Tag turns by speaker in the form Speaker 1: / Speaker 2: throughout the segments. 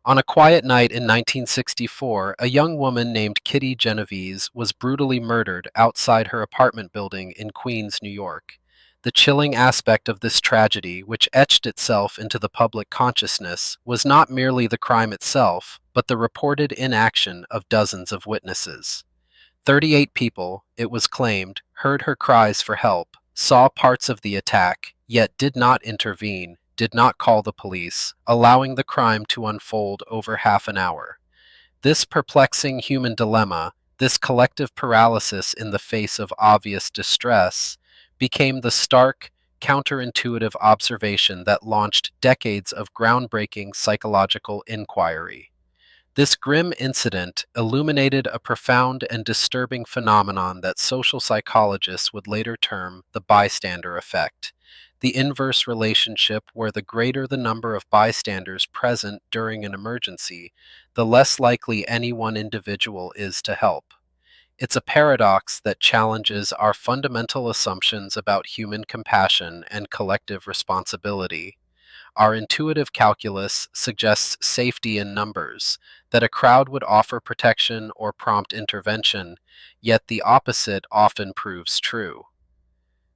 Speaker 1: On a quiet night in 1964, a young woman named Kitty Genovese was brutally murdered outside her apartment building in Queens, New York. The chilling aspect of this tragedy, which etched itself into the public consciousness, was not merely the crime itself, but the reported inaction of dozens of witnesses. 38 people, it was claimed, heard her cries for help, saw parts of the attack, yet did not intervene, did not call the police, allowing the crime to unfold over half an hour. This perplexing human dilemma, this collective paralysis in the face of obvious distress, became the stark, counterintuitive observation that launched decades of groundbreaking psychological inquiry. This grim incident illuminated a profound and disturbing phenomenon that social psychologists would later term the bystander effect, the inverse relationship where the greater the number of bystanders present during an emergency, the less likely any one individual is to help. It's a paradox that challenges our fundamental assumptions about human compassion and collective responsibility. Our intuitive calculus suggests safety in numbers, that a crowd would offer protection or prompt intervention, yet the opposite often proves true.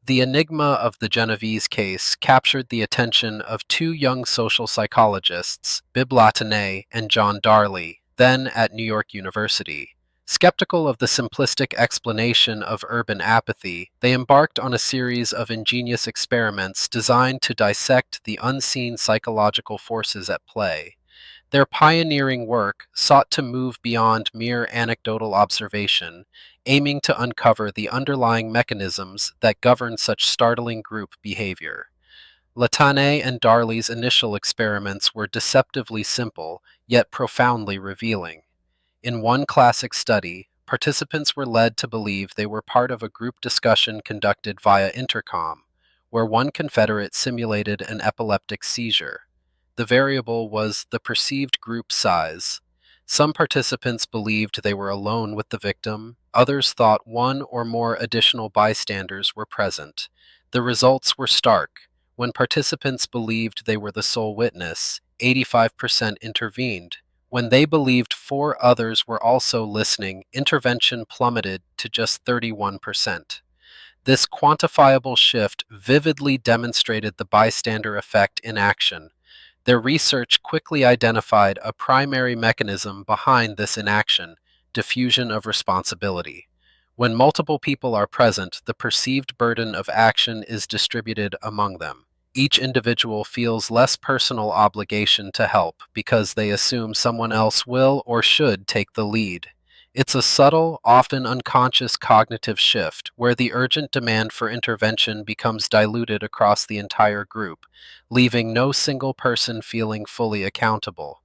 Speaker 1: The enigma of the Genovese case captured the attention of two young social psychologists, Bibb Latané and John Darley, then at New York University. Skeptical of the simplistic explanation of urban apathy, they embarked on a series of ingenious experiments designed to dissect the unseen psychological forces at play. Their pioneering work sought to move beyond mere anecdotal observation, aiming to uncover the underlying mechanisms that govern such startling group behavior. Latané and Darley's initial experiments were deceptively simple, yet profoundly revealing. In one classic study, participants were led to believe they were part of a group discussion conducted via intercom, where one Confederate simulated an epileptic seizure. The variable was the perceived group size. Some participants believed they were alone with the victim, others thought one or more additional bystanders were present. The results were stark. When participants believed they were the sole witness, 85% intervened. When they believed four others were also listening, intervention plummeted to just 31%. This quantifiable shift vividly demonstrated the bystander effect in action. Their research quickly identified a primary mechanism behind this inaction: diffusion of responsibility. When multiple people are present, the perceived burden of action is distributed among them. Each individual feels less personal obligation to help because they assume someone else will or should take the lead. It's a subtle, often unconscious cognitive shift where the urgent demand for intervention becomes diluted across the entire group, leaving no single person feeling fully accountable.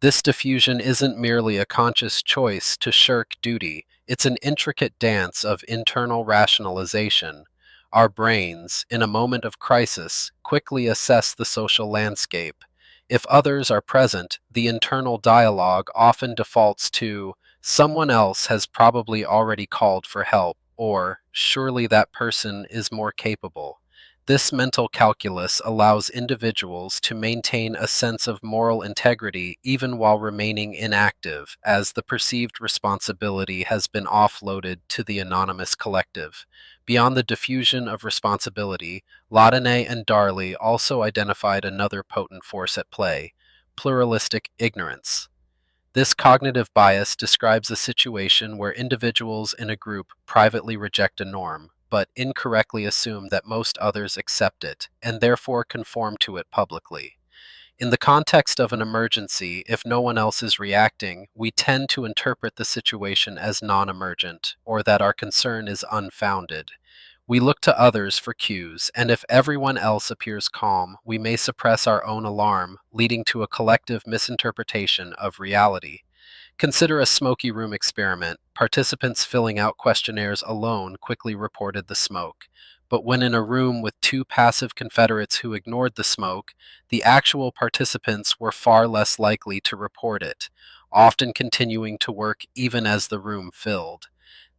Speaker 1: This diffusion isn't merely a conscious choice to shirk duty, it's an intricate dance of internal rationalization. Our brains, in a moment of crisis, quickly assess the social landscape. If others are present, the internal dialogue often defaults to someone else has probably already called for help, or surely that person is more capable. This mental calculus allows individuals to maintain a sense of moral integrity even while remaining inactive, as the perceived responsibility has been offloaded to the anonymous collective. Beyond the diffusion of responsibility, Latané and Darley also identified another potent force at play: pluralistic ignorance. This cognitive bias describes a situation where individuals in a group privately reject a norm, but incorrectly assume that most others accept it, and therefore conform to it publicly. In the context of an emergency, if no one else is reacting, we tend to interpret the situation as non-emergent, or that our concern is unfounded. We look to others for cues, and if everyone else appears calm, we may suppress our own alarm, leading to a collective misinterpretation of reality. Consider a smoky room experiment. Participants filling out questionnaires alone quickly reported the smoke. But when in a room with two passive Confederates who ignored the smoke, the actual participants were far less likely to report it, often continuing to work even as the room filled.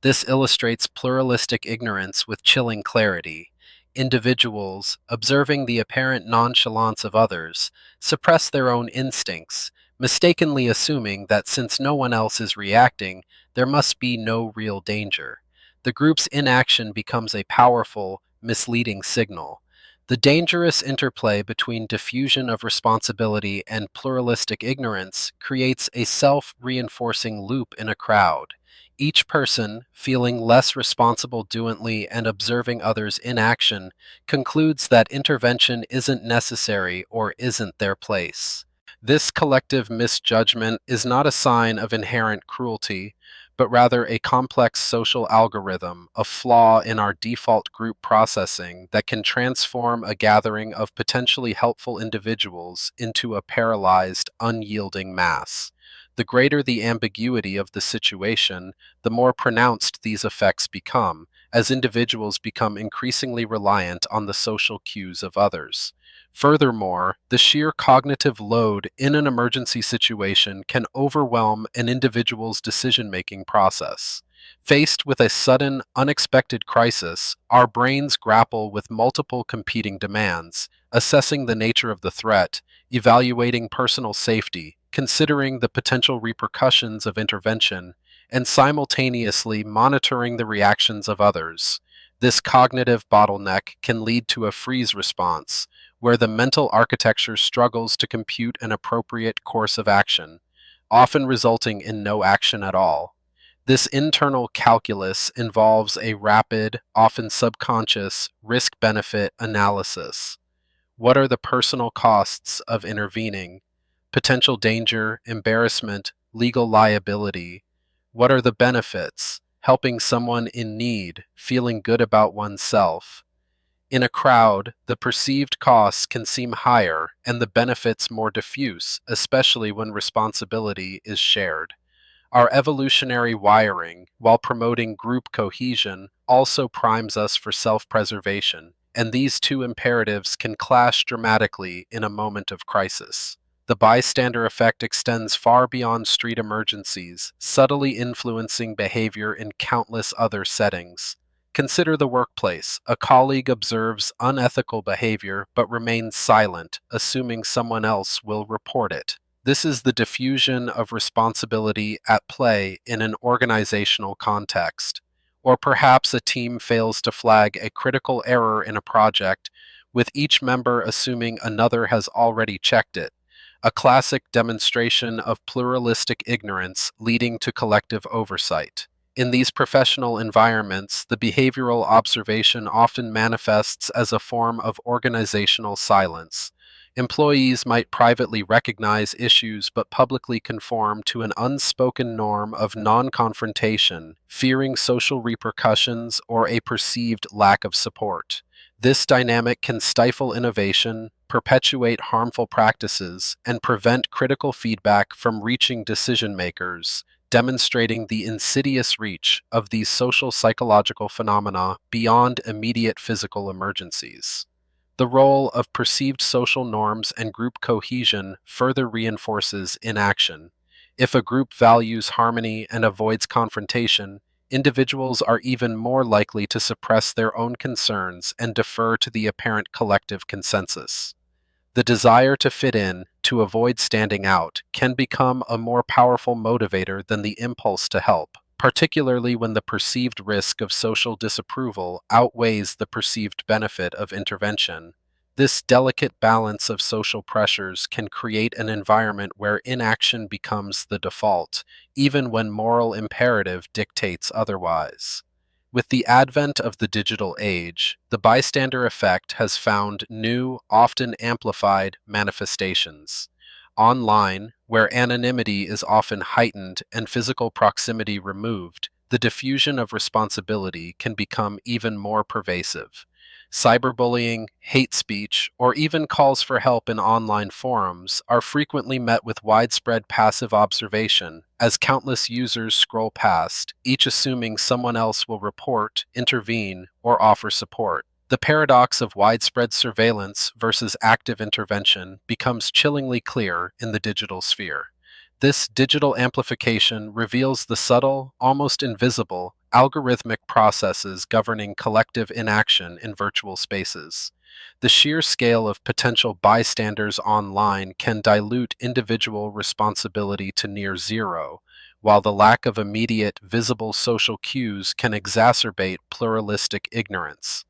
Speaker 1: This illustrates pluralistic ignorance with chilling clarity. Individuals, observing the apparent nonchalance of others, suppress their own instincts, mistakenly assuming that since no one else is reacting, there must be no real danger. The group's inaction becomes a powerful, misleading signal. The dangerous interplay between diffusion of responsibility and pluralistic ignorance creates a self reinforcing loop in a crowd. Each person, feeling less responsible doently and observing others' inaction, concludes that intervention isn't necessary or isn't their place. This collective misjudgment is not a sign of inherent cruelty, but rather a complex social algorithm, a flaw in our default group processing that can transform a gathering of potentially helpful individuals into a paralyzed, unyielding mass. The greater the ambiguity of the situation, the more pronounced these effects become, as individuals become increasingly reliant on the social cues of others. Furthermore, the sheer cognitive load in an emergency situation can overwhelm an individual's decision making process. Faced with a sudden, unexpected crisis, our brains grapple with multiple competing demands, assessing the nature of the threat, evaluating personal safety, considering the potential repercussions of intervention, and simultaneously monitoring the reactions of others. This cognitive bottleneck can lead to a freeze response, where the mental architecture struggles to compute an appropriate course of action, often resulting in no action at all. This internal calculus involves a rapid, often subconscious, risk benefit analysis. What are the personal costs of intervening? Potential danger, embarrassment, legal liability. What are the benefits? Helping someone in need, feeling good about oneself. In a crowd, the perceived costs can seem higher and the benefits more diffuse, especially when responsibility is shared. Our evolutionary wiring, while promoting group cohesion, also primes us for self preservation, and these two imperatives can clash dramatically in a moment of crisis. The bystander effect extends far beyond street emergencies, subtly influencing behavior in countless other settings. Consider the workplace. A colleague observes unethical behavior but remains silent, assuming someone else will report it. This is the diffusion of responsibility at play in an organizational context. Or perhaps a team fails to flag a critical error in a project, with each member assuming another has already checked it. A classic demonstration of pluralistic ignorance leading to collective oversight. In these professional environments, the behavioral observation often manifests as a form of organizational silence. Employees might privately recognize issues but publicly conform to an unspoken norm of non confrontation, fearing social repercussions or a perceived lack of support. This dynamic can stifle innovation, perpetuate harmful practices, and prevent critical feedback from reaching decision makers, demonstrating the insidious reach of these social psychological phenomena beyond immediate physical emergencies. The role of perceived social norms and group cohesion further reinforces inaction. If a group values harmony and avoids confrontation, individuals are even more likely to suppress their own concerns and defer to the apparent collective consensus. The desire to fit in, to avoid standing out, can become a more powerful motivator than the impulse to help, particularly when the perceived risk of social disapproval outweighs the perceived benefit of intervention. This delicate balance of social pressures can create an environment where inaction becomes the default, even when moral imperative dictates otherwise. With the advent of the digital age, the bystander effect has found new, often amplified manifestations. Online, where anonymity is often heightened and physical proximity removed, the diffusion of responsibility can become even more pervasive. Cyberbullying, hate speech, or even calls for help in online forums are frequently met with widespread passive observation as countless users scroll past, each assuming someone else will report, intervene, or offer support. The paradox of widespread surveillance versus active intervention becomes chillingly clear in the digital sphere. This digital amplification reveals the subtle, almost invisible, algorithmic processes governing collective inaction in virtual spaces. The sheer scale of potential bystanders online can dilute individual responsibility to near zero, while the lack of immediate, visible social cues can exacerbate pluralistic ignorance.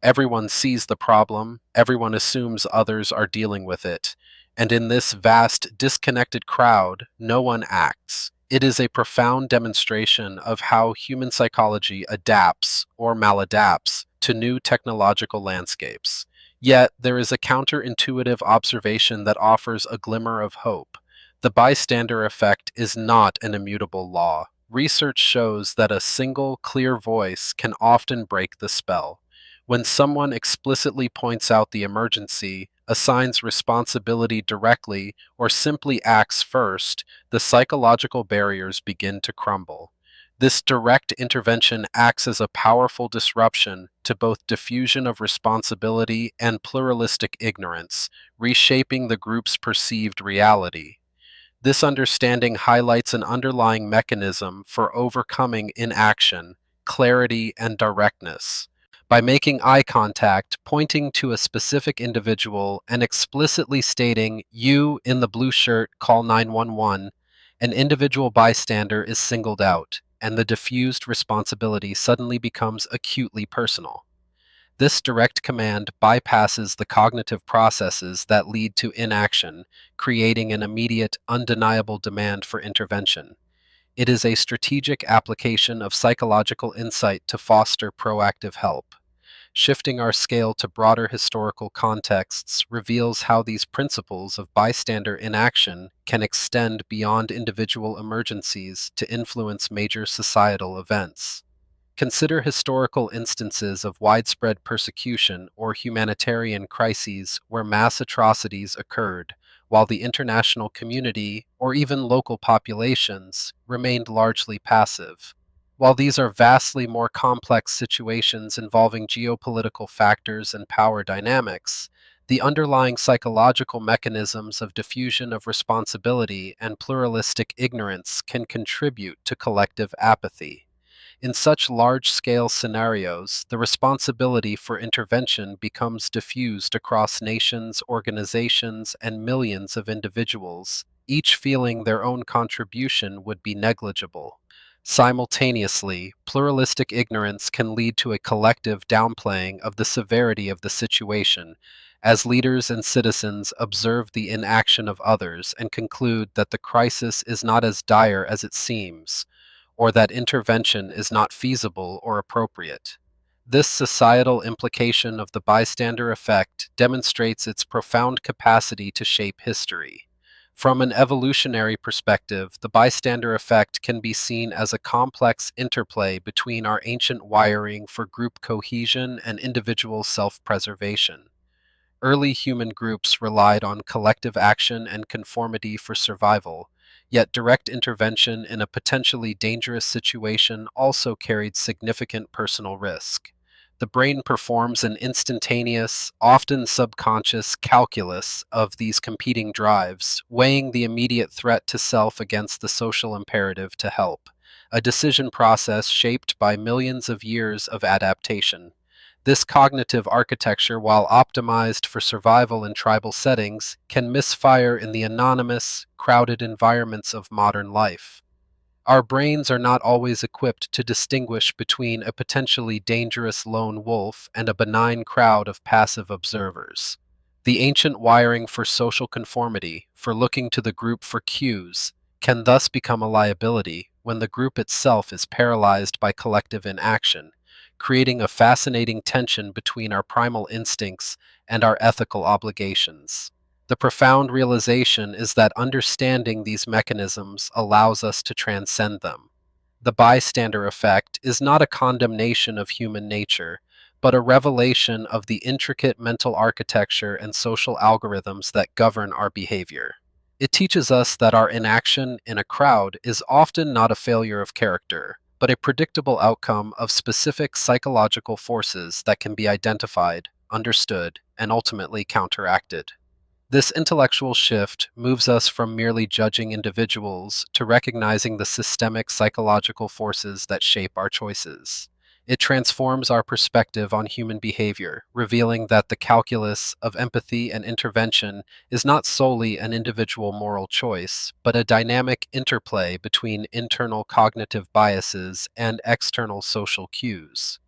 Speaker 1: Everyone sees the problem, everyone assumes others are dealing with it, and in this vast, disconnected crowd, no one acts. It is a profound demonstration of how human psychology adapts or maladapts to new technological landscapes. Yet, there is a counterintuitive observation that offers a glimmer of hope. The bystander effect is not an immutable law. Research shows that a single, clear voice can often break the spell. When someone explicitly points out the emergency, assigns responsibility directly, or simply acts first, the psychological barriers begin to crumble. This direct intervention acts as a powerful disruption to both diffusion of responsibility and pluralistic ignorance, reshaping the group's perceived reality. This understanding highlights an underlying mechanism for overcoming inaction, clarity, and directness. By making eye contact, pointing to a specific individual, and explicitly stating, "You in the blue shirt, call 911," an individual bystander is singled out, and the diffused responsibility suddenly becomes acutely personal. This direct command bypasses the cognitive processes that lead to inaction, creating an immediate, undeniable demand for intervention. It is a strategic application of psychological insight to foster proactive help. Shifting our scale to broader historical contexts reveals how these principles of bystander inaction can extend beyond individual emergencies to influence major societal events. Consider historical instances of widespread persecution or humanitarian crises where mass atrocities occurred, while the international community, or even local populations, remained largely passive. While these are vastly more complex situations involving geopolitical factors and power dynamics, the underlying psychological mechanisms of diffusion of responsibility and pluralistic ignorance can contribute to collective apathy. In such large-scale scenarios, the responsibility for intervention becomes diffused across nations, organizations, and millions of individuals, each feeling their own contribution would be negligible. Simultaneously, pluralistic ignorance can lead to a collective downplaying of the severity of the situation, as leaders and citizens observe the inaction of others and conclude that the crisis is not as dire as it seems, or that intervention is not feasible or appropriate. This societal implication of the bystander effect demonstrates its profound capacity to shape history. From an evolutionary perspective, the bystander effect can be seen as a complex interplay between our ancient wiring for group cohesion and individual self-preservation. Early human groups relied on collective action and conformity for survival, yet direct intervention in a potentially dangerous situation also carried significant personal risk. The brain performs an instantaneous, often subconscious calculus of these competing drives, weighing the immediate threat to self against the social imperative to help, a decision process shaped by millions of years of adaptation. This cognitive architecture, while optimized for survival in tribal settings, can misfire in the anonymous, crowded environments of modern life. Our brains are not always equipped to distinguish between a potentially dangerous lone wolf and a benign crowd of passive observers. The ancient wiring for social conformity, for looking to the group for cues, can thus become a liability when the group itself is paralyzed by collective inaction, creating a fascinating tension between our primal instincts and our ethical obligations. The profound realization is that understanding these mechanisms allows us to transcend them. The bystander effect is not a condemnation of human nature, but a revelation of the intricate mental architecture and social algorithms that govern our behavior. It teaches us that our inaction in a crowd is often not a failure of character, but a predictable outcome of specific psychological forces that can be identified, understood, and ultimately counteracted. This intellectual shift moves us from merely judging individuals to recognizing the systemic psychological forces that shape our choices. It transforms our perspective on human behavior, revealing that the calculus of empathy and intervention is not solely an individual moral choice, but a dynamic interplay between internal cognitive biases and external social cues.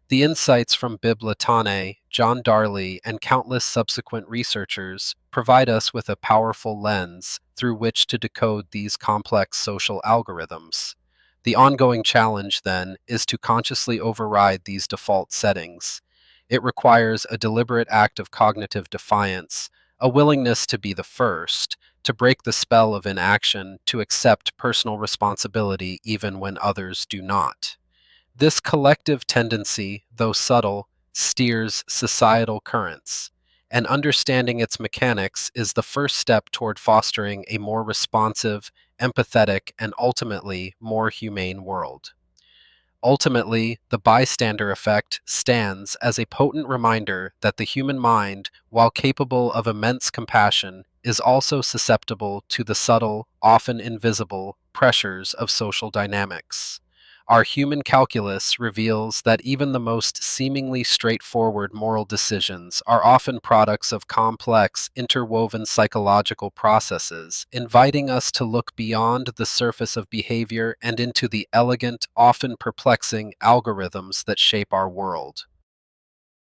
Speaker 1: The insights from Bibb Latané, John Darley, and countless subsequent researchers provide us with a powerful lens through which to decode these complex social algorithms. The ongoing challenge, then, is to consciously override these default settings. It requires a deliberate act of cognitive defiance, a willingness to be the first, to break the spell of inaction, to accept personal responsibility even when others do not. This collective tendency, though subtle, steers societal currents, and understanding its mechanics is the first step toward fostering a more responsive, empathetic, and ultimately more humane world. Ultimately, the bystander effect stands as a potent reminder that the human mind, while capable of immense compassion, is also susceptible to the subtle, often invisible, pressures of social dynamics. Our human calculus reveals that even the most seemingly straightforward moral decisions are often products of complex, interwoven psychological processes, inviting us to look beyond the surface of behavior and into the elegant, often perplexing algorithms that shape our world.